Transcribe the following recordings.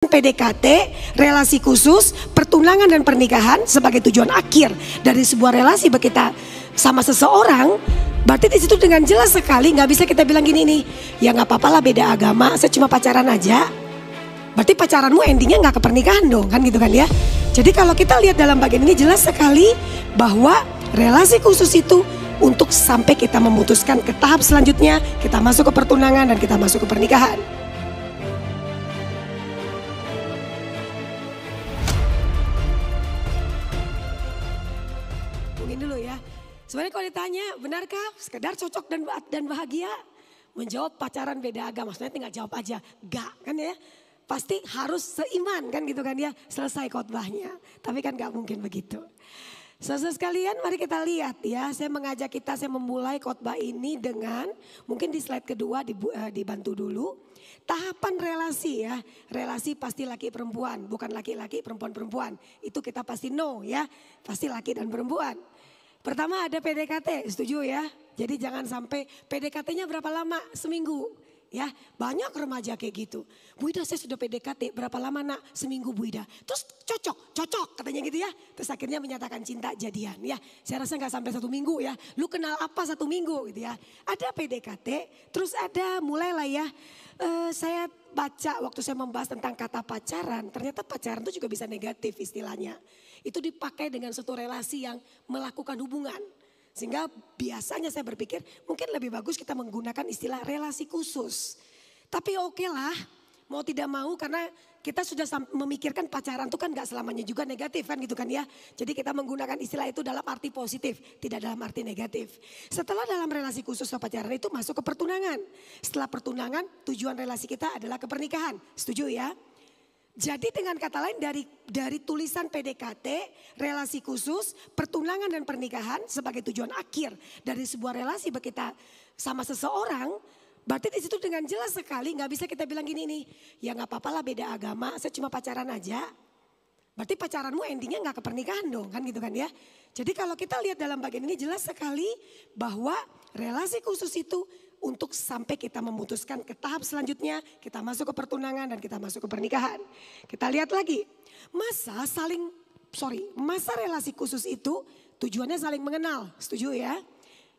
PDKT, relasi khusus, pertunangan dan pernikahan sebagai tujuan akhir dari sebuah relasi kita sama seseorang, berarti di situ dengan jelas sekali nggak bisa kita bilang gini nih, ya nggak apa-apa lah beda agama, saya cuma pacaran aja. Berarti pacaranmu endingnya nggak ke pernikahan dong, kan gitu kan ya. Jadi kalau kita lihat dalam bagian ini jelas sekali bahwa relasi khusus itu untuk sampai kita memutuskan ke tahap selanjutnya, kita masuk ke pertunangan dan kita masuk ke pernikahan. Sebenarnya kalau ditanya, benarkah sekedar cocok dan bahagia? Menjawab pacaran beda agama, maksudnya tinggal jawab aja. Enggak kan ya, pasti harus seiman kan gitu kan ya, selesai khotbahnya. Tapi kan gak mungkin begitu. Saudara sekalian, mari kita lihat ya, saya mengajak kita, saya memulai khotbah ini dengan, mungkin di slide kedua dibantu dulu. Tahapan relasi ya, relasi pasti laki perempuan, bukan laki-laki perempuan-perempuan. Itu kita pasti know ya, pasti laki dan perempuan. Pertama ada PDKT, setuju ya? Jadi jangan sampai PDKT-nya berapa lama? Seminggu. Ya, banyak remaja kayak gitu. Bu Ida saya sudah PDKT, berapa lama nak? Seminggu Bu Ida. Terus cocok katanya gitu ya. Terus akhirnya menyatakan cinta jadian ya. Saya rasa gak sampai 1 minggu ya. Lu kenal apa 1 minggu gitu ya. Ada PDKT, terus ada mulailah ya. Saya baca waktu saya membahas tentang kata pacaran. Ternyata pacaran itu juga bisa negatif istilahnya. Itu dipakai dengan suatu relasi yang melakukan hubungan. Sehingga biasanya saya berpikir mungkin lebih bagus kita menggunakan istilah relasi khusus. Tapi oke lah, mau tidak mau karena kita sudah memikirkan pacaran itu kan gak selamanya juga negatif kan gitu kan ya. Jadi kita menggunakan istilah itu dalam arti positif, tidak dalam arti negatif. Setelah dalam relasi khusus atau pacaran itu masuk ke pertunangan. Setelah pertunangan tujuan relasi kita adalah ke pernikahan, setuju ya? Jadi dengan kata lain dari tulisan PDKT, relasi khusus, pertunangan dan pernikahan sebagai tujuan akhir dari sebuah relasi kita sama seseorang, berarti di situ dengan jelas sekali nggak bisa kita bilang gini nih, ya nggak apa-apa lah beda agama, saya cuma pacaran aja. Berarti pacaranmu endingnya nggak ke pernikahan dong, kan gitu kan ya. Jadi kalau kita lihat dalam bagian ini jelas sekali bahwa relasi khusus itu untuk sampai kita memutuskan ke tahap selanjutnya, kita masuk ke pertunangan dan kita masuk ke pernikahan. Kita lihat lagi, masa relasi khusus itu tujuannya saling mengenal, setuju ya?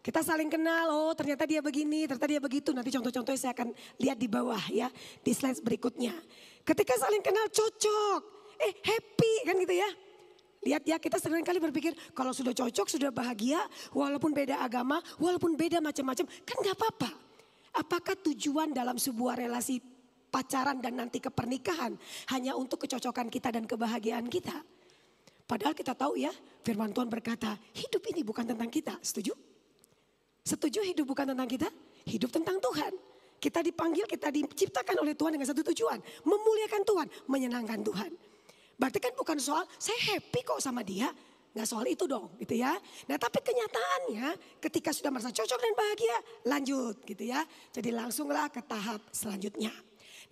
Kita saling kenal, oh ternyata dia begini, ternyata dia begitu. Nanti contoh-contohnya saya akan lihat di bawah ya, di slide berikutnya. Ketika saling kenal cocok, happy kan gitu ya. Lihat ya, kita sering kali berpikir kalau sudah cocok, sudah bahagia, walaupun beda agama, walaupun beda macam-macam, kan gak apa-apa. Apakah tujuan dalam sebuah relasi pacaran dan nanti ke pernikahan hanya untuk kecocokan kita dan kebahagiaan kita? Padahal kita tahu ya, firman Tuhan berkata, hidup ini bukan tentang kita, setuju? Setuju hidup bukan tentang kita? Hidup tentang Tuhan. Kita dipanggil, kita diciptakan oleh Tuhan dengan satu tujuan, memuliakan Tuhan, menyenangkan Tuhan. Berarti kan bukan soal saya happy kok sama dia. Nggak soal itu dong gitu ya. Nah tapi kenyataannya ketika sudah merasa cocok dan bahagia lanjut gitu ya. Jadi langsunglah ke tahap selanjutnya.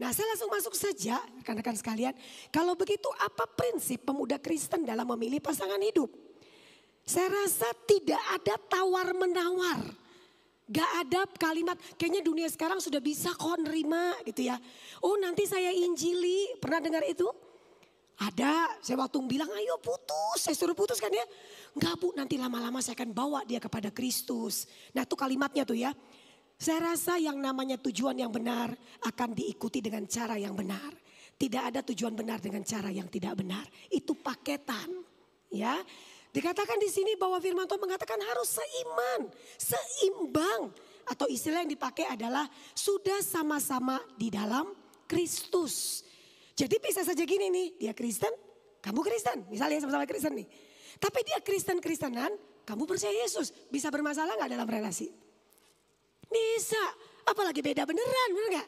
Nah saya langsung masuk saja rekan-rekan sekalian. Kalau begitu apa prinsip pemuda Kristen dalam memilih pasangan hidup? Saya rasa tidak ada tawar menawar. Gak ada kalimat kayaknya dunia sekarang sudah bisa kok nerima gitu ya. Oh nanti saya injili, pernah dengar itu? Ada, saya waktu bilang ayo putus, saya suruh putus kan ya. Enggak Bu, nanti lama-lama saya akan bawa dia kepada Kristus. Nah itu kalimatnya tuh ya. Saya rasa yang namanya tujuan yang benar akan diikuti dengan cara yang benar. Tidak ada tujuan benar dengan cara yang tidak benar. Itu paketan ya. Dikatakan di sini bahwa firman Tuhan mengatakan harus seiman, seimbang. Atau istilah yang dipakai adalah sudah sama-sama di dalam Kristus. Jadi bisa saja gini nih, dia Kristen, kamu Kristen. Misalnya sama-sama Kristen nih. Tapi dia Kristen-Kristenan, kamu percaya Yesus. Bisa bermasalah gak dalam relasi? Bisa, apalagi beda beneran, bener gak?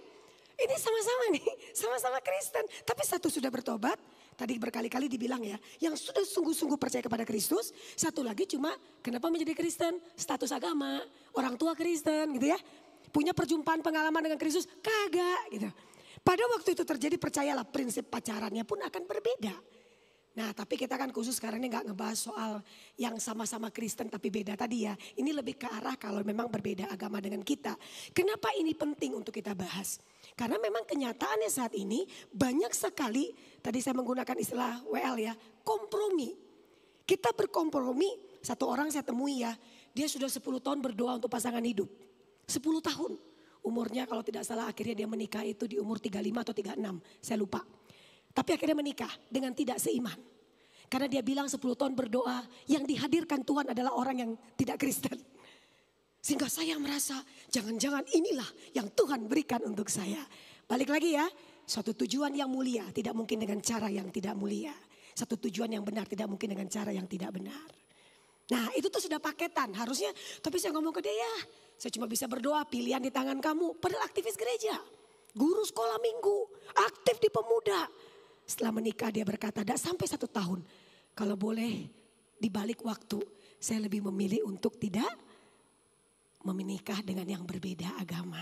Ini sama-sama nih, sama-sama Kristen. Tapi satu sudah bertobat, tadi berkali-kali dibilang ya. Yang sudah sungguh-sungguh percaya kepada Kristus. Satu lagi cuma kenapa menjadi Kristen? Status agama, orang tua Kristen gitu ya. Punya perjumpaan pengalaman dengan Kristus, kagak gitu. Pada waktu itu terjadi percayalah prinsip pacarannya pun akan berbeda. Nah tapi kita kan khusus sekarang ini gak ngebahas soal yang sama-sama Kristen tapi beda tadi ya. Ini lebih ke arah kalau memang berbeda agama dengan kita. Kenapa ini penting untuk kita bahas? Karena memang kenyataannya saat ini banyak sekali, tadi saya menggunakan istilah WL ya, kompromi. Kita berkompromi, satu orang saya temui ya, dia sudah 10 tahun berdoa untuk pasangan hidup. 10 tahun. Umurnya kalau tidak salah akhirnya dia menikah itu di umur 35 atau 36, saya lupa. Tapi akhirnya menikah dengan tidak seiman. Karena dia bilang 10 tahun berdoa, yang dihadirkan Tuhan adalah orang yang tidak Kristen. Sehingga saya merasa jangan-jangan inilah yang Tuhan berikan untuk saya. Balik lagi ya, suatu tujuan yang mulia tidak mungkin dengan cara yang tidak mulia. Satu tujuan yang benar tidak mungkin dengan cara yang tidak benar. Nah itu tuh sudah paketan harusnya. Tapi saya ngomong ke dia ya, saya cuma bisa berdoa pilihan di tangan kamu. Padahal aktivis gereja, guru sekolah minggu, aktif di pemuda. Setelah menikah dia berkata, tidak sampai 1 tahun. Kalau boleh dibalik waktu, saya lebih memilih untuk tidak menikah dengan yang berbeda agama.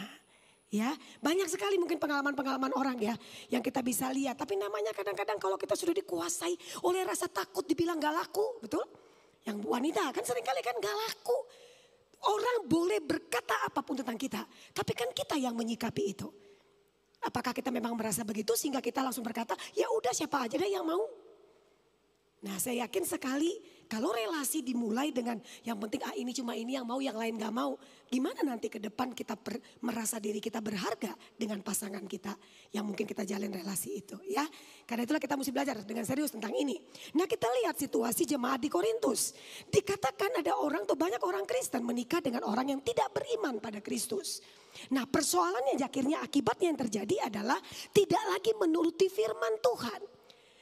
Ya, banyak sekali mungkin pengalaman-pengalaman orang ya yang kita bisa lihat. Tapi namanya kadang-kadang kalau kita sudah dikuasai oleh rasa takut dibilang gak laku, betul? Yang wanita kan seringkali kan gak laku. Orang boleh berkata apapun tentang kita, tapi kan kita yang menyikapi itu. Apakah kita memang merasa begitu sehingga kita langsung berkata, ya udah siapa aja deh yang mau. Nah saya yakin sekali kalau relasi dimulai dengan yang penting ini cuma ini yang mau, yang lain gak mau. Gimana nanti ke depan kita merasa diri kita berharga dengan pasangan kita yang mungkin kita jalin relasi itu ya. Karena itulah kita mesti belajar dengan serius tentang ini. Nah kita lihat situasi jemaat di Korintus. Dikatakan ada orang tuh banyak orang Kristen menikah dengan orang yang tidak beriman pada Kristus. Nah persoalannya akhirnya akibatnya yang terjadi adalah tidak lagi menuruti firman Tuhan.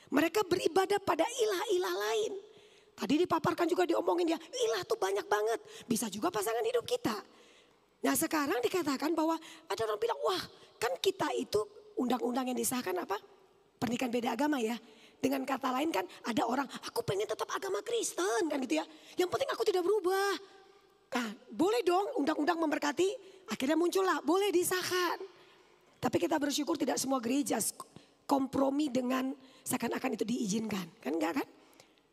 Mereka beribadah pada ilah-ilah lain. Tadi dipaparkan juga diomongin ya, ilah tuh banyak banget. Bisa juga pasangan hidup kita. Nah sekarang dikatakan bahwa ada orang bilang, wah kan kita itu undang-undang yang disahkan apa? Pernikahan beda agama ya. Dengan kata lain kan ada orang, aku pengen tetap agama Kristen kan gitu ya. Yang penting aku tidak berubah. Nah boleh dong undang-undang memberkati, akhirnya muncullah, boleh disahkan. Tapi kita bersyukur tidak semua gereja kompromi dengan seakan-akan itu diizinkan. Kan enggak kan?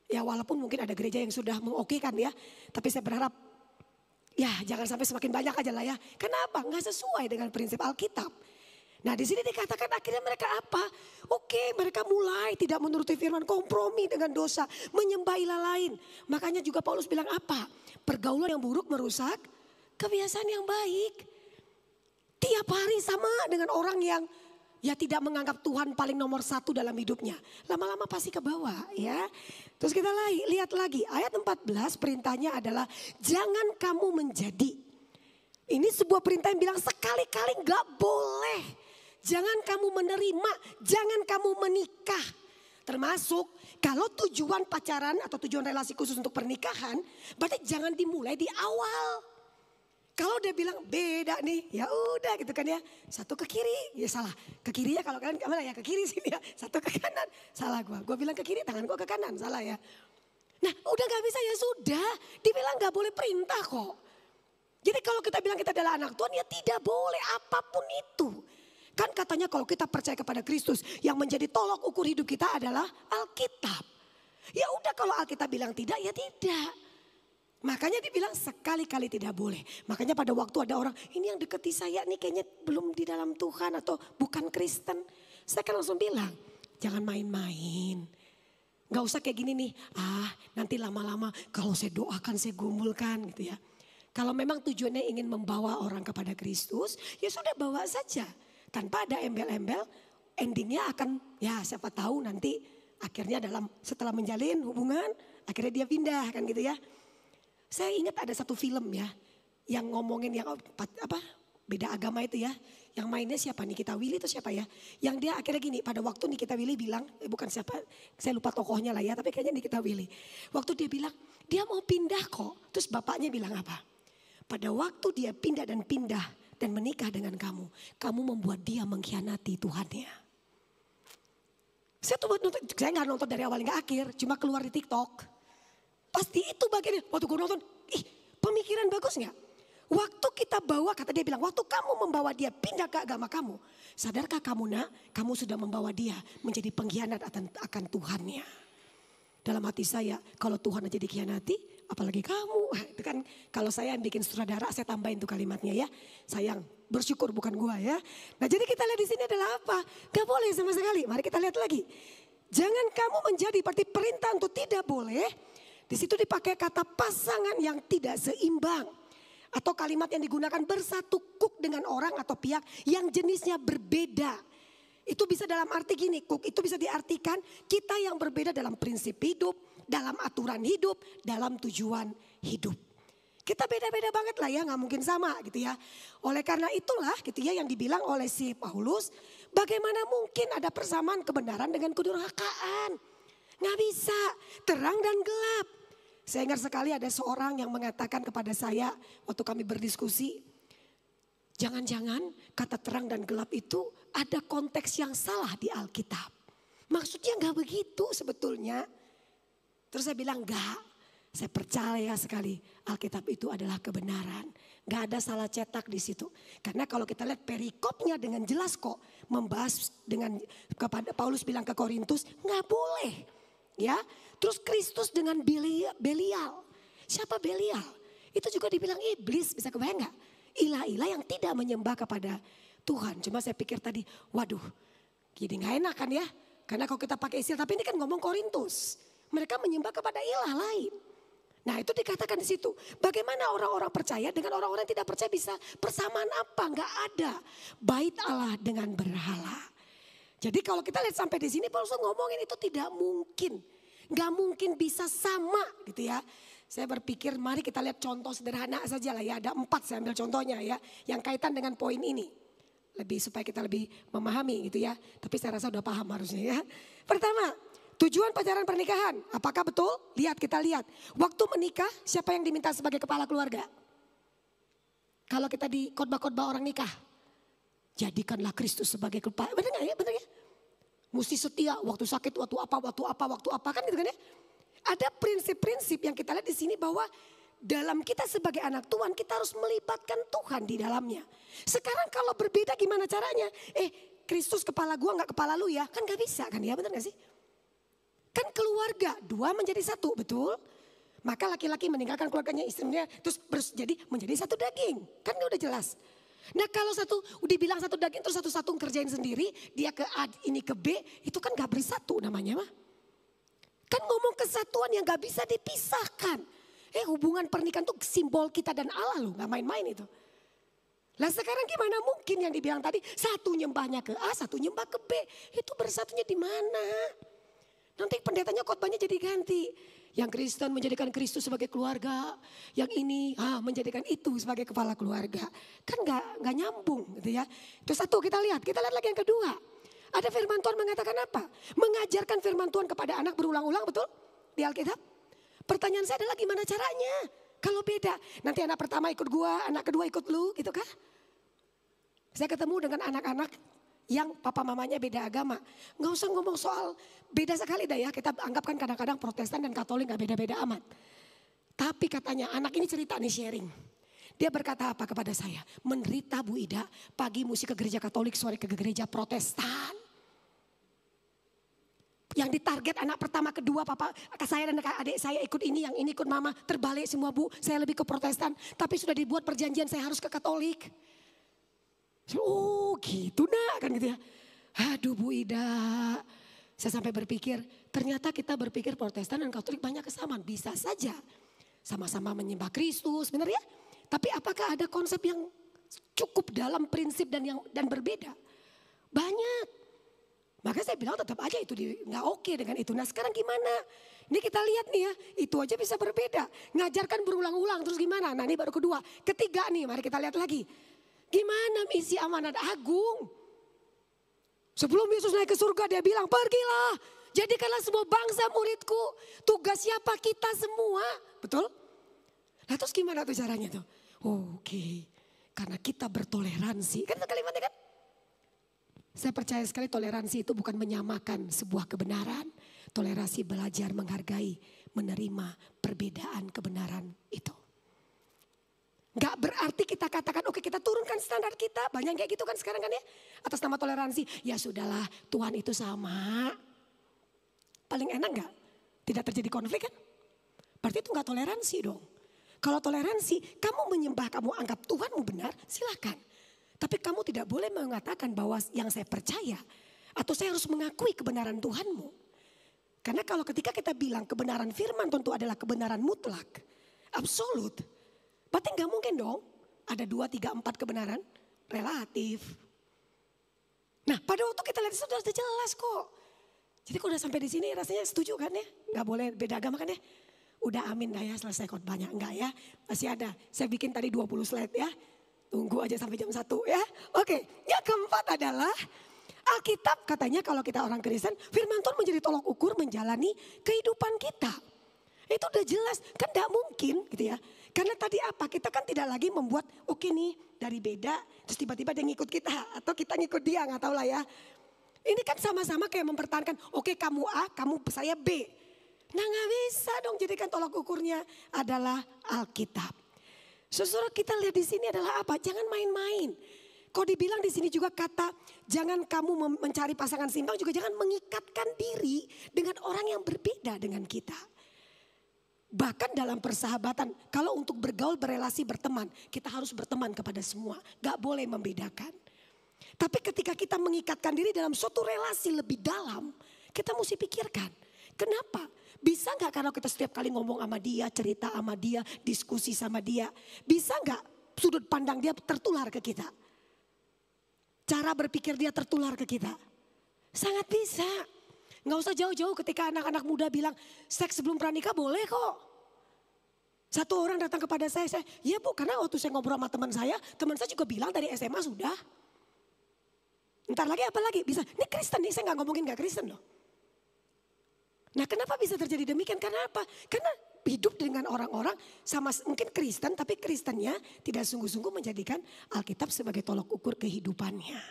Ya walaupun mungkin ada gereja yang sudah mengokekan ya. Tapi saya berharap ya jangan sampai semakin banyak aja lah ya. Kenapa? Enggak sesuai dengan prinsip Alkitab. Nah di sini dikatakan akhirnya mereka apa? Oke, mereka mulai tidak menuruti firman, kompromi dengan dosa. Menyembah ilah lain. Makanya juga Paulus bilang apa? Pergaulan yang buruk merusak kebiasaan yang baik. Tiap hari sama dengan orang yang ya tidak menganggap Tuhan paling nomor 1 dalam hidupnya. Lama-lama pasti ke bawah ya. Terus kita lihat lagi ayat 14 perintahnya adalah jangan kamu menjadi. Ini sebuah perintah yang bilang sekali-kali gak boleh. Jangan kamu menerima, jangan kamu menikah. Termasuk kalau tujuan pacaran atau tujuan relasi khusus untuk pernikahan, berarti jangan dimulai di awal. Kalau dia bilang beda nih, ya udah gitu kan ya. Satu ke kiri, ya salah. Ke kiri ya kalau kalian kemana ya, ke kiri sini ya. Satu ke kanan, salah gua. Gua bilang ke kiri, tangan gua ke kanan, salah ya. Nah udah gak bisa ya sudah, dibilang gak boleh perintah kok. Jadi kalau kita bilang kita adalah anak Tuhan ya tidak boleh apapun itu. Kan katanya kalau kita percaya kepada Kristus yang menjadi tolok ukur hidup kita adalah Alkitab. Ya udah kalau Alkitab bilang tidak ya tidak. Makanya dibilang sekali-kali tidak boleh. Makanya pada waktu ada orang, ini yang deketi saya nih kayaknya belum di dalam Tuhan atau bukan Kristen. Saya kan langsung bilang, jangan main-main. Gak usah kayak gini nih, nanti lama-lama kalau saya doakan, saya gumulkan gitu ya. Kalau memang tujuannya ingin membawa orang kepada Kristus, ya sudah bawa saja. Tanpa ada embel-embel, endingnya akan ya siapa tahu nanti akhirnya setelah menjalin hubungan, akhirnya dia pindah kan gitu ya. Saya ingat ada satu film ya yang ngomongin yang beda agama itu ya. Yang mainnya siapa Nikita Willy itu siapa ya? Yang dia akhirnya gini pada waktu Nikita Willy bilang, bukan siapa, saya lupa tokohnya lah ya. Tapi kayaknya Nikita Willy. Waktu dia bilang dia mau pindah kok. Terus bapaknya bilang apa? Pada waktu dia pindah dan menikah dengan kamu. Kamu membuat dia mengkhianati Tuhannya. Saya nggak nonton dari awal hingga akhir. Cuma keluar di TikTok. Pasti itu bagiannya. Waktu gue nonton, pemikiran bagus gak? Waktu kita bawa, kata dia bilang, waktu kamu membawa dia pindah ke agama kamu. Sadarkah kamu nak, kamu sudah membawa dia menjadi pengkhianat akan Tuhannya. Dalam hati saya, kalau Tuhan aja dikhianati, apalagi kamu. Itu kan kalau saya yang bikin sutradara, saya tambahin tuh kalimatnya ya. Sayang, bersyukur bukan gua ya. Nah jadi kita lihat di sini adalah apa? Gak boleh sama sekali. Mari kita lihat lagi. Jangan kamu menjadi, berarti perintah untuk tidak boleh. Di situ dipakai kata pasangan yang tidak seimbang. Atau kalimat yang digunakan bersatu kuk dengan orang atau pihak yang jenisnya berbeda. Itu bisa dalam arti gini, kuk itu bisa diartikan kita yang berbeda dalam prinsip hidup, dalam aturan hidup, dalam tujuan hidup. Kita beda-beda banget lah ya, gak mungkin sama gitu ya. Oleh karena itulah gitu ya yang dibilang oleh si Paulus, bagaimana mungkin ada persamaan kebenaran dengan kedurhakaan. Gak bisa, terang dan gelap. Saya ingat sekali ada seorang yang mengatakan kepada saya waktu kami berdiskusi, jangan-jangan kata terang dan gelap itu ada konteks yang salah di Alkitab. Maksudnya gak begitu sebetulnya. Terus saya bilang enggak, saya percaya sekali Alkitab itu adalah kebenaran. Gak ada salah cetak di situ. Karena kalau kita lihat perikopnya dengan jelas kok membahas dengan kepada Paulus bilang ke Korintus, gak boleh. Ya, terus Kristus dengan Belial. Siapa Belial? Itu juga dibilang iblis, bisa kebayang gak? Ilah-ilah yang tidak menyembah kepada Tuhan. Cuma saya pikir tadi, waduh, jadi gak enak kan ya. Karena kalau kita pakai istilah, tapi ini kan ngomong Korintus. Mereka menyembah kepada ilah lain. Nah itu dikatakan di situ. Bagaimana orang-orang percaya dengan orang-orang yang tidak percaya bisa persamaan apa? Gak ada. Bait Allah dengan berhala. Jadi kalau kita lihat sampai di sini, Paulus ngomongin itu tidak mungkin. Gak mungkin bisa sama gitu ya. Saya berpikir mari kita lihat contoh sederhana saja lah ya. Ada 4 saya ambil contohnya ya. Yang kaitan dengan poin ini. Supaya kita lebih memahami gitu ya. Tapi saya rasa udah paham harusnya ya. Pertama, tujuan pacaran pernikahan. Apakah betul? Kita lihat. Waktu menikah siapa yang diminta sebagai kepala keluarga? Kalau kita di khotbah-khotbah orang nikah. Jadikanlah Kristus sebagai kepala. Benar gak ya? Benar ya? Mesti setia waktu sakit, waktu apa kan gitu kan ya. Ada prinsip-prinsip yang kita lihat di sini bahwa dalam kita sebagai anak Tuhan kita harus melibatkan Tuhan di dalamnya. Sekarang kalau berbeda gimana caranya? Kristus kepala gua gak kepala lu ya. Kan gak bisa kan ya, benar gak sih? Kan keluarga, 2 menjadi 1, betul? Maka laki-laki meninggalkan keluarganya istrinya terus menjadi satu daging. Kan udah jelas. Nah kalau dibilang satu daging terus satu-satu kerjain sendiri, dia ke A ini ke B, itu kan gak bersatu namanya mah. Kan ngomong kesatuan yang gak bisa dipisahkan. Hubungan pernikahan itu simbol kita dan Allah loh, gak main-main itu. Lah sekarang gimana mungkin yang dibilang tadi, satu nyembahnya ke A, satu nyembah ke B, itu bersatunya di mana? Nanti pendetanya khotbahnya jadi ganti. Yang Kristen menjadikan Kristus sebagai keluarga. Yang ini menjadikan itu sebagai kepala keluarga. Kan gak nyambung gitu ya. Itu satu kita lihat lagi yang kedua. Ada firman Tuhan mengatakan apa? Mengajarkan firman Tuhan kepada anak berulang-ulang, betul? Di Alkitab. Pertanyaan saya adalah gimana caranya? Kalau beda, nanti anak pertama ikut gua, anak kedua ikut lu gitu kah? Saya ketemu dengan anak-anak yang papa mamanya beda agama. Gak usah ngomong soal beda sekali dah ya. Kita anggapkan kadang-kadang Protestan dan Katolik gak beda-beda amat. Tapi katanya anak ini cerita nih sharing. Dia berkata apa kepada saya? Menderita Bu Ida, pagi mesti ke gereja Katolik, sore ke gereja Protestan. Yang ditarget anak pertama, kedua, papa, saya dan adik saya ikut ini, yang ini ikut mama. Terbalik semua Bu, saya lebih ke Protestan. Tapi sudah dibuat perjanjian saya harus ke Katolik. Oh gitu nak kan gitu ya. Aduh Bu Ida. Saya sampai berpikir ternyata kita berpikir Protestan dan Katolik banyak kesamaan. Bisa saja sama-sama menyembah Kristus, benar ya. Tapi apakah ada konsep yang cukup dalam prinsip dan berbeda? Banyak. Maka saya bilang tetap aja itu nggak oke dengan itu. Nah sekarang gimana? Ini kita lihat nih ya, itu aja bisa berbeda. Ngajarkan berulang-ulang terus gimana? Nah ini baru kedua. Ketiga nih, mari kita lihat lagi. Gimana misi amanat agung? Sebelum Yesus naik ke surga dia bilang pergilah. Jadikanlah semua bangsa muridku. Tugas siapa? Kita semua. Betul? Nah terus gimana tuh caranya tuh? Oke. Karena kita bertoleransi. Kan itu kalimatnya kan? Saya percaya sekali toleransi itu bukan menyamakan sebuah kebenaran. Toleransi belajar menghargai, menerima perbedaan kebenaran itu. Gak berarti kita katakan oke kita turunkan standar kita. Banyak kayak gitu kan sekarang kan ya. Atas nama toleransi. Ya sudahlah Tuhan itu sama. Paling enak gak? Tidak terjadi konflik kan? Berarti itu gak toleransi dong. Kalau toleransi, kamu menyembah, kamu anggap Tuhanmu benar, silakan. Tapi kamu tidak boleh mengatakan bahwa yang saya percaya, atau saya harus mengakui kebenaran Tuhanmu. Karena kalau ketika kita bilang kebenaran firman tentu adalah kebenaran mutlak, absolut. Berarti gak mungkin dong ada 2, 3, 4 kebenaran relatif. Nah pada waktu kita lihat itu sudah jelas kok. Jadi kalau udah sampai di sini rasanya setuju kan ya? Gak boleh beda agama kan ya? Udah amin dah ya, selesai khotbahnya. Enggak ya, masih ada. Saya bikin tadi 20 slide ya. Tunggu aja sampai jam 1 ya. Oke, yang keempat adalah Alkitab katanya kalau kita orang Kristen, firman Tuhan menjadi tolok ukur menjalani kehidupan kita. Itu udah jelas, kan tidak mungkin gitu ya. Karena tadi apa, kita kan tidak lagi membuat oke nih dari beda, terus tiba-tiba dia ngikut kita. Atau kita ngikut dia, gak tahu lah ya. Ini kan sama-sama kayak mempertahankan, oke kamu A, kamu saya B. Nah gak bisa dong jadikan tolak ukurnya adalah Alkitab. Saudara kita lihat di sini adalah apa, jangan main-main. Kalau dibilang di sini juga kata jangan kamu mencari pasangan seimbang juga jangan mengikatkan diri dengan orang yang berbeda dengan kita. Bahkan dalam persahabatan kalau untuk bergaul, berelasi, berteman kita harus berteman kepada semua. Gak boleh membedakan. Tapi ketika kita mengikatkan diri dalam suatu relasi lebih dalam kita mesti pikirkan kenapa? Bisa gak kalau kita setiap kali ngomong sama dia, cerita sama dia, diskusi sama dia. Bisa gak sudut pandang dia tertular ke kita? Cara berpikir dia tertular ke kita. Sangat bisa. Gak usah jauh-jauh ketika anak-anak muda bilang seks sebelum pranikah boleh kok. Satu orang datang kepada saya, ya bu karena waktu saya ngobrol sama teman saya juga bilang dari SMA sudah. Ntar lagi apa lagi bisa, ini Kristen nih saya gak ngomongin gak Kristen loh. Nah kenapa bisa terjadi demikian, karena apa? Karena hidup dengan orang-orang sama mungkin Kristen tapi Kristennya tidak sungguh-sungguh menjadikan Alkitab sebagai tolok ukur kehidupannya.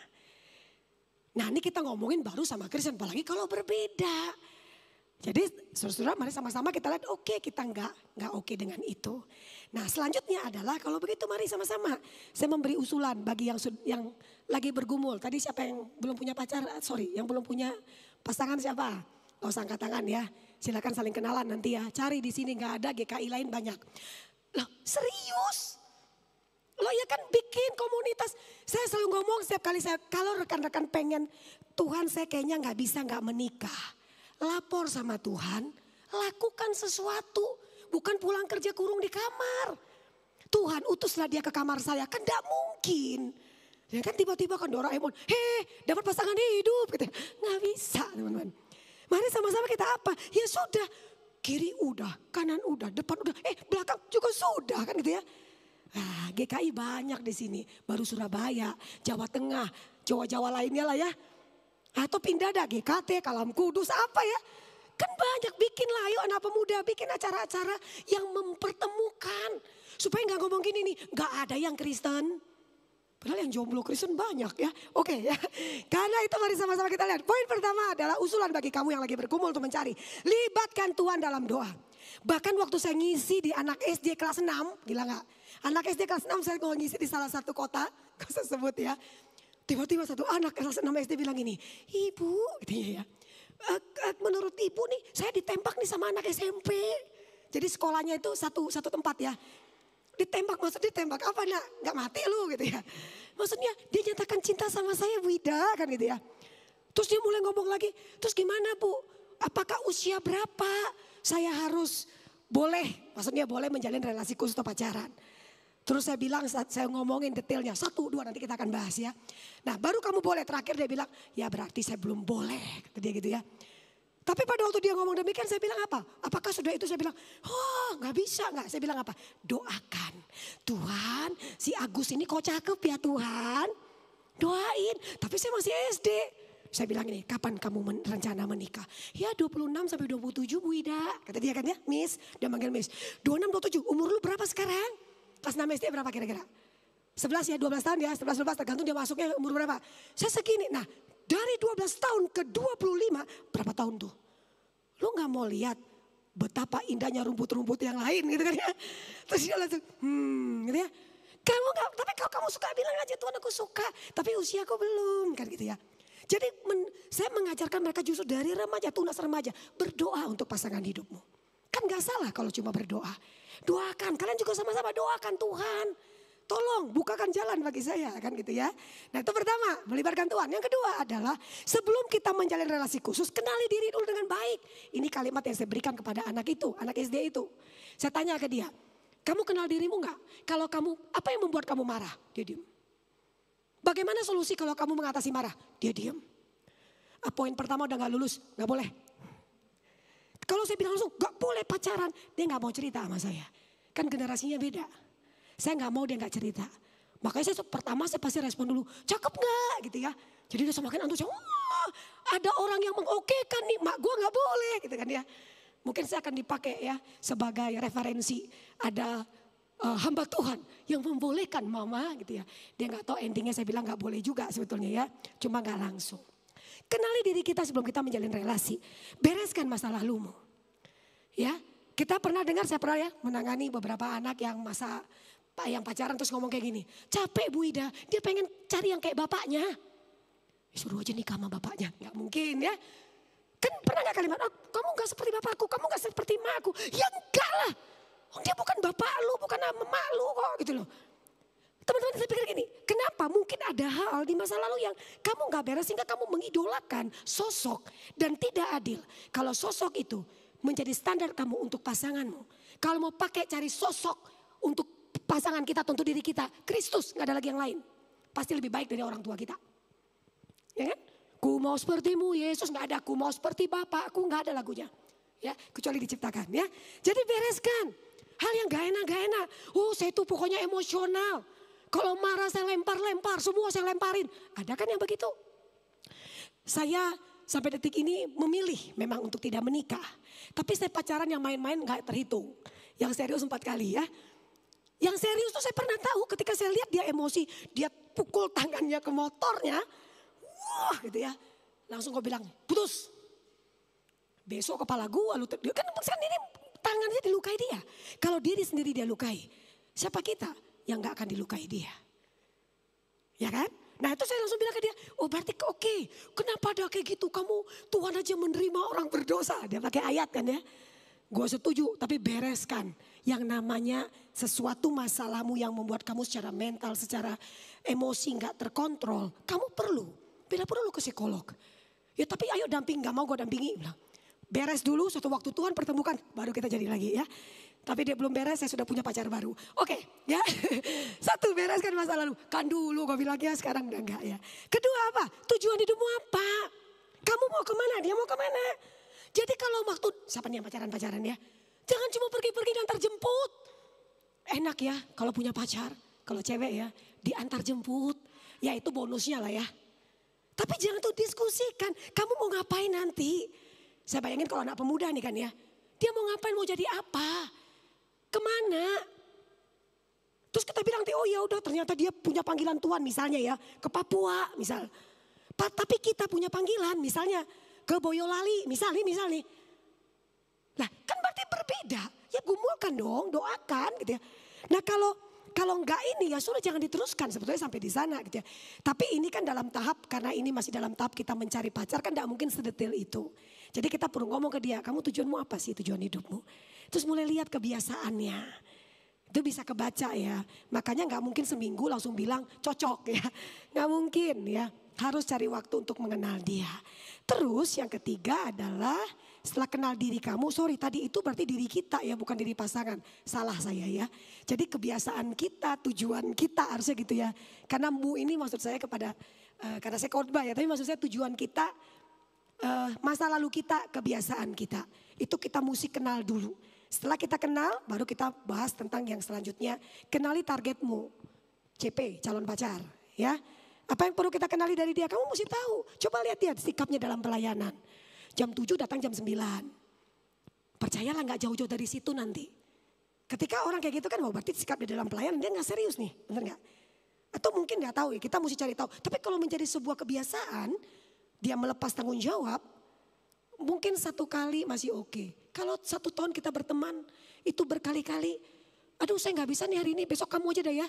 Nah ini kita ngomongin baru sama Kristen apalagi kalau berbeda. Jadi saudara-saudara mari sama-sama kita lihat oke, kita nggak oke dengan itu. Nah selanjutnya adalah kalau begitu mari sama-sama saya memberi usulan bagi yang lagi bergumul. Tadi siapa yang belum punya pacar, yang belum punya pasangan siapa? Gak usah angkat tangan ya. Silakan saling kenalan nanti ya. Cari di sini nggak ada, GKI lain banyak. Loh serius? Lo ya kan bikin komunitas. Saya selalu ngomong setiap kali kalau rekan-rekan pengen Tuhan saya kayaknya nggak bisa nggak menikah. Lapor sama Tuhan, lakukan sesuatu. Bukan pulang kerja kurung di kamar. Tuhan utuslah dia ke kamar saya, kan gak mungkin. Ya kan tiba-tiba kan Doraemon, dapat pasangan hidup. Gitu. Nggak bisa teman-teman. Mari sama-sama kita apa? Ya sudah, kiri udah, kanan udah, depan udah, belakang juga sudah kan gitu ya. Nah, GKI banyak di sini, baru Surabaya, Jawa Tengah, Jawa-Jawa lainnya lah ya. Atau pindah dah GKT, Kalam Kudus apa ya. Kan banyak bikin lah, ayo anak pemuda bikin acara-acara yang mempertemukan. Supaya gak ngomong gini nih, gak ada yang Kristen. Padahal yang jomblo Kristen banyak ya. Oke ya. Karena itu mari sama-sama kita lihat. Poin pertama adalah usulan bagi kamu yang lagi berkumpul untuk mencari. Libatkan Tuhan dalam doa. Bahkan waktu saya ngisi di anak SD kelas 6. Gila gak? Anak SD kelas 6 saya kalau ngisi di salah satu kota. Gak usah sebut ya. Tiba-tiba satu anak kelas 6 SD bilang gini. Ibu gitu ya. Menurut ibu nih saya ditembak nih sama anak SMP. Jadi sekolahnya itu satu tempat ya. Ditembak, maksudnya ditembak apa nak? Gak mati lu gitu ya. Maksudnya dia nyatakan cinta sama saya Bu Ida kan gitu ya. Terus dia mulai ngomong lagi, terus gimana Bu? Apakah usia berapa saya harus boleh, maksudnya boleh menjalin relasi khusus atau pacaran. Terus saya bilang, saya ngomongin detailnya, 1, 2 nanti kita akan bahas ya. Nah baru kamu boleh, terakhir dia bilang, ya berarti saya belum boleh, kata dia gitu ya. Tapi pada waktu dia ngomong demikian saya bilang apa? Apakah sudah itu saya bilang, oh gak bisa gak. Saya bilang apa? Doakan. Tuhan si Agus ini kok cakep ya Tuhan. Doain. Tapi saya masih SD. Saya bilang ini, kapan kamu rencana menikah? Ya 26 sampai 27 Bu Ida. Kata dia kan ya, Miss. Dia manggil Miss. 26, 27, umur lu berapa sekarang? Kelas 6 SD berapa kira-kira? 11 ya, 12 tahun ya. 11, 12 tergantung dia masuknya umur berapa. Saya segini. Nah dari 12 tahun ke 25, berapa tahun tuh? Lu gak mau lihat betapa indahnya rumput-rumput yang lain gitu kan ya. Terus dia langsung, gitu ya. Kamu gak, tapi kalau kamu suka bilang aja Tuhan aku suka. Tapi usiaku belum kan gitu ya. Jadi saya mengajarkan mereka justru dari remaja, tunas remaja. Berdoa untuk pasangan hidupmu. Kan gak salah kalau cuma berdoa. Doakan, kalian juga sama-sama doakan Tuhan. Tolong bukakan jalan bagi saya kan gitu ya. Nah itu pertama, melibatkan Tuhan. Yang kedua adalah sebelum kita menjalin relasi khusus, kenali diri dulu dengan baik. Ini kalimat yang saya berikan kepada anak itu, anak SD itu. Saya tanya ke dia, kamu kenal dirimu gak? Kalau kamu, apa yang membuat kamu marah? Dia diam. Bagaimana solusi kalau kamu mengatasi marah? Dia diam. Poin pertama udah gak lulus, gak boleh. Kalau saya bilang langsung gak boleh pacaran, dia gak mau cerita sama saya. Kan generasinya beda. Saya gak mau dia gak cerita. Makanya pertama saya pasti respon dulu, cakep gak gitu ya. Jadi dia semakin antusias, wah ada orang yang mengokekan nih, mak gue gak boleh gitu kan ya. Mungkin saya akan dipakai ya sebagai referensi. Ada hamba Tuhan yang membolehkan mama gitu ya. Dia gak tahu endingnya, saya bilang gak boleh juga sebetulnya ya. Cuma gak langsung. Kenali diri kita sebelum kita menjalin relasi. Bereskan masa lalumu. Ya, kita pernah dengar, saya pernah ya menangani beberapa anak yang yang pacaran terus ngomong kayak gini. Capek Bu Ida, dia pengen cari yang kayak bapaknya. Suruh aja nikah sama bapaknya, gak mungkin ya. Kan pernah gak kalimat, oh, kamu gak seperti bapakku, kamu gak seperti emakku. Ya enggak lah. Oh, dia bukan bapak lu, bukan emak lu kok gitu loh. Teman-teman saya pikir gini, kenapa mungkin ada hal di masa lalu yang kamu gak beres sehingga kamu mengidolakan sosok dan tidak adil. Kalau sosok itu menjadi standar kamu untuk pasanganmu. Kalau mau pakai cari sosok untuk pasangan kita, tentu diri kita, Kristus gak ada lagi yang lain. Pasti lebih baik dari orang tua kita. Ya kan? Ku mau sepertimu Yesus, gak ada. Ku mau seperti Bapakku, gak ada lagunya. Ya, kecuali diciptakan ya. Jadi bereskan. Hal yang gak enak. Oh saya itu pokoknya emosional. Kalau marah saya lempar-lempar, semua saya lemparin. Ada kan yang begitu? Saya sampai detik ini memilih memang untuk tidak menikah. Tapi saya pacaran yang main-main gak terhitung. Yang serius 4 kali ya. Yang serius tuh saya pernah tahu ketika saya lihat dia emosi. Dia pukul tangannya ke motornya. Wah gitu ya. Langsung gue bilang putus. Besok kepala gue lu kan ini tangannya dilukai dia. Kalau diri sendiri dia lukai, siapa kita yang gak akan dilukai dia? Ya kan? Nah itu saya langsung bilang ke dia, oh berarti oke. Kenapa ada kayak gitu? Kamu Tuhan aja menerima orang berdosa. Dia pakai ayat kan ya. Gue setuju, tapi bereskan yang namanya sesuatu masalahmu yang membuat kamu secara mental, secara emosi gak terkontrol. Kamu bila perlu ke psikolog. Ya tapi ayo damping, gak mau gue dampingi. Bilang. Beres dulu, suatu waktu Tuhan pertemukan, baru kita jadi lagi ya. Tapi dia belum beres, saya sudah punya pacar baru. Oke, ya. Satu, bereskan masa lalu. Kan dulu gue bilang ya, sekarang udah enggak ya. Kedua apa? Tujuan hidupmu apa? Kamu mau kemana? Dia mau kemana? Jadi kalau waktu, siapa nih yang pacaran-pacaran ya? Jangan cuma pergi-pergi dan antar jemput. Enak ya kalau punya pacar, kalau cewek ya, diantar jemput. Ya itu bonusnya lah ya. Tapi jangan tuh diskusikan, kamu mau ngapain nanti? Saya bayangin kalau anak pemuda nih kan ya. Dia mau ngapain, mau jadi apa? Kemana? Terus kita bilang, oh ya udah ternyata dia punya panggilan Tuhan misalnya ya. Ke Papua misal. Tapi kita punya panggilan misalnya ke Boyolali misal nih. Nah kan berarti berbeda. Ya gumulkan dong, doakan gitu ya. Nah kalau enggak ini ya sudah jangan diteruskan sebetulnya sampai di sana gitu ya. Tapi ini kan dalam tahap, karena ini masih dalam tahap kita mencari pacar kan enggak mungkin sedetail itu. Jadi kita perlu ngomong ke dia, kamu tujuanmu apa sih, tujuan hidupmu? Terus mulai lihat kebiasaannya. Itu bisa kebaca ya. Makanya enggak mungkin seminggu langsung bilang cocok ya. Enggak mungkin ya. Harus cari waktu untuk mengenal dia. Terus yang ketiga adalah setelah kenal diri kamu, sorry tadi itu berarti diri kita ya, bukan diri pasangan. Salah saya ya. Jadi kebiasaan kita, tujuan kita harusnya gitu ya. Karena mu ini maksud saya kepada, karena saya khotbah ya, tapi maksud saya tujuan kita, masa lalu kita, kebiasaan kita. Itu kita mesti kenal dulu. Setelah kita kenal, baru kita bahas tentang yang selanjutnya. Kenali targetmu, CP, calon pacar ya. Apa yang perlu kita kenali dari dia? Kamu mesti tahu. Coba lihat dia sikapnya dalam pelayanan. Jam 7 datang jam 9. Percayalah gak jauh-jauh dari situ nanti. Ketika orang kayak gitu kan, berarti sikap di dalam pelayanan dia gak serius nih. Bener gak? Atau mungkin gak tahu ya, kita mesti cari tahu. Tapi kalau menjadi sebuah kebiasaan, dia melepas tanggung jawab, mungkin 1 kali masih oke. Kalau 1 tahun kita berteman, itu berkali-kali. Aduh saya gak bisa nih hari ini, besok kamu aja deh ya.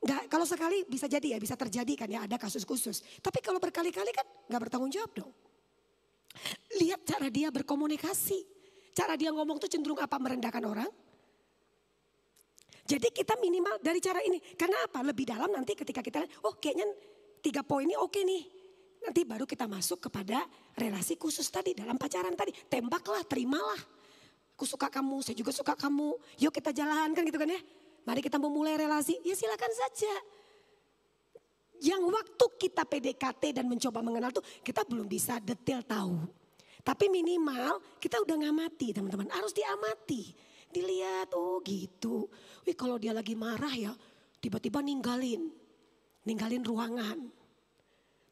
Nggak, kalau sekali bisa jadi ya, bisa terjadi kan ya, ada kasus khusus. Tapi kalau berkali-kali kan nggak bertanggung jawab dong. Lihat cara dia berkomunikasi. Cara dia ngomong tuh cenderung apa, merendahkan orang. Jadi kita minimal dari cara ini. Karena apa? Lebih dalam nanti ketika kita, oh kayaknya 3 poin ini oke nih. Nanti baru kita masuk kepada relasi khusus tadi dalam pacaran tadi. Tembaklah, terimalah. Aku suka kamu, saya juga suka kamu. Yuk kita jalankan gitu kan ya. Mari kita memulai relasi, ya silakan saja. Yang waktu kita PDKT dan mencoba mengenal tuh kita belum bisa detail tahu. Tapi minimal kita udah ngamati teman-teman, harus diamati. Dilihat, oh gitu. Wih kalau dia lagi marah ya, tiba-tiba ninggalin ruangan.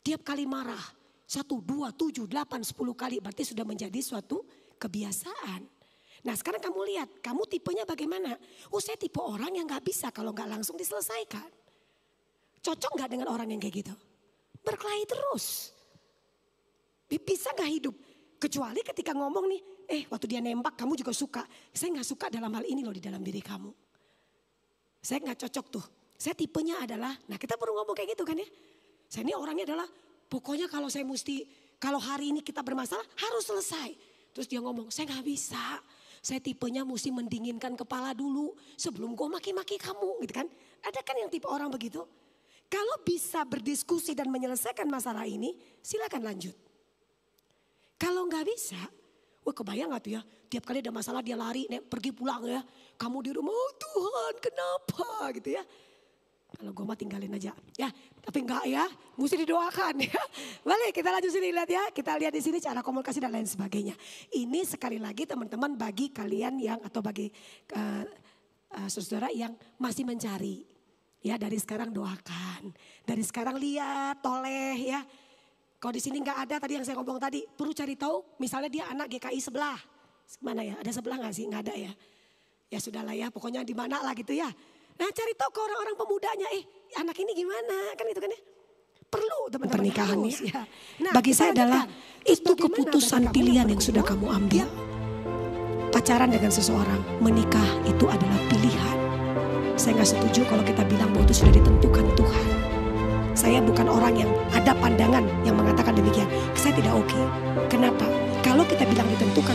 Tiap kali marah, 1, 2, 7, 8, 10 kali berarti sudah menjadi suatu kebiasaan. Nah sekarang kamu lihat, kamu tipenya bagaimana? Oh saya tipe orang yang gak bisa kalau gak langsung diselesaikan. Cocok gak dengan orang yang kayak gitu? Berkelahi terus. Bisa gak hidup? Kecuali ketika ngomong nih, waktu dia nembak kamu juga suka. Saya gak suka dalam hal ini loh di dalam diri kamu. Saya gak cocok tuh. Saya tipenya adalah, nah kita baru ngomong kayak gitu kan ya. Saya ini orangnya adalah, pokoknya kalau saya mesti, kalau hari ini kita bermasalah harus selesai. Terus dia ngomong, saya gak bisa. Saya tipenya mesti mendinginkan kepala dulu sebelum gue maki-maki kamu gitu kan. Ada kan yang tipe orang begitu. Kalau bisa berdiskusi dan menyelesaikan masalah ini silakan lanjut. Kalau nggak bisa, wah kebayang gak tuh ya. Tiap kali ada masalah dia lari, pergi pulang ya. Kamu di rumah, oh Tuhan kenapa gitu ya. Kalau gue mah tinggalin aja. Ya, tapi enggak ya. Mesti didoakan ya. Boleh kita lanjut sini lihat ya. Kita lihat di sini cara komunikasi dan lain sebagainya. Ini sekali lagi teman-teman bagi kalian yang atau bagi saudara yang masih mencari. Ya dari sekarang doakan. Dari sekarang lihat, toleh ya. Kalau di sini enggak ada tadi yang saya ngomong tadi. Perlu cari tahu misalnya dia anak GKI sebelah. Mana ya? Ada sebelah gak sih? Enggak ada ya. Ya sudahlah ya pokoknya di mana lah gitu ya. Nah cari tahu ke orang-orang pemudanya, anak ini gimana kan itu kan ya. Perlu teman-teman pernikahan ya. Nah, bagi saya adalah itu keputusan pilihan yang sudah kamu ambil. Pacaran dengan seseorang, menikah itu adalah pilihan. Saya gak setuju kalau kita bilang bahwa itu sudah ditentukan Tuhan. Saya bukan orang yang ada pandangan yang mengatakan demikian. Saya tidak oke. Kenapa? Kalau kita bilang ditentukan